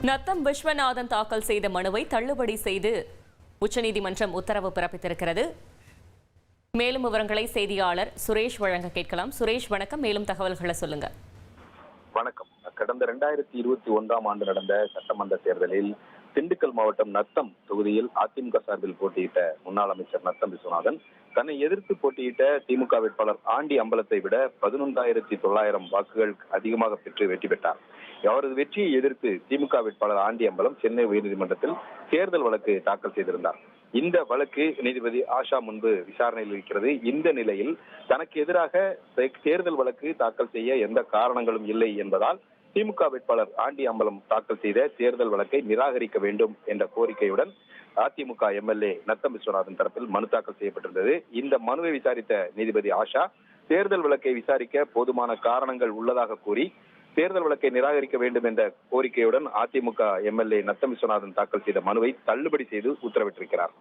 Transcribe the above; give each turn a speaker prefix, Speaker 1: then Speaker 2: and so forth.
Speaker 1: நத்தம் விஸ்வநாதன் தாக்கல் செய்த மனுவை தள்ளுபடி செய்து உச்சநீதிமன்றம் உத்தரவு பிறப்பித்திருக்கிறது. மேலும் விவரங்களை செய்தியாளர் சுரேஷ் வழங்க கேட்கலாம். சுரேஷ் வணக்கம், மேலும் தகவல்களை சொல்லுங்க.
Speaker 2: வணக்கம். கடந்த 2021ஆம் ஆண்டு நடந்த சட்டமன்ற தேர்தலில் திண்டுக்கல் மாவட்டம் நத்தம் தொகுதியில் அதிமுக சார்பில் போட்டியிட்ட முன்னாள் அமைச்சர் நத்தம் விஸ்வநாதன் தன்னை எதிர்த்து போட்டியிட்ட திமுக வேட்பாளர் ஆண்டி அம்பலத்தை விட 11,900 வாக்குகள் அதிகமாக பெற்று வெற்றி பெற்றார். அவரது வெற்றியை எதிர்த்து திமுக வேட்பாளர் ஆண்டி அம்பலம் சென்னை உயர்நீதிமன்றத்தில் தேர்தல் வழக்கு தாக்கல் செய்திருந்தார். இந்த வழக்கு நீதிபதி ஆஷா முன்பு விசாரணையில் இருக்கிறது. இந்த நிலையில் தனக்கு எதிராக தேர்தல் வழக்கு தாக்கல் செய்ய எந்த காரணங்களும் இல்லை என்பதால் திமுக வேட்பாளர் ஆண்டி அம்பலம் தாக்கல் செய்த தேர்தல் வழக்கை நிராகரிக்க வேண்டும் என்ற கோரிக்கையுடன் அதிமுக எம்எல்ஏ நத்தம் விஸ்வநாதன் தரப்பில் மனு தாக்கல் செய்யப்பட்டிருந்தது. இந்த மனுவை விசாரித்த நீதிபதி ஆஷா தேர்தல் வழக்கை விசாரிக்க போதுமான காரணங்கள் உள்ளதாக கூறி தேர்தல் வழக்கை நிராகரிக்க வேண்டும் என்ற கோரிக்கையுடன் அதிமுக எம்எல்ஏ நத்தம் விஸ்வநாதன் தாக்கல் செய்த மனுவை தள்ளுபடி செய்து உத்தரவிட்டிருக்கிறார்.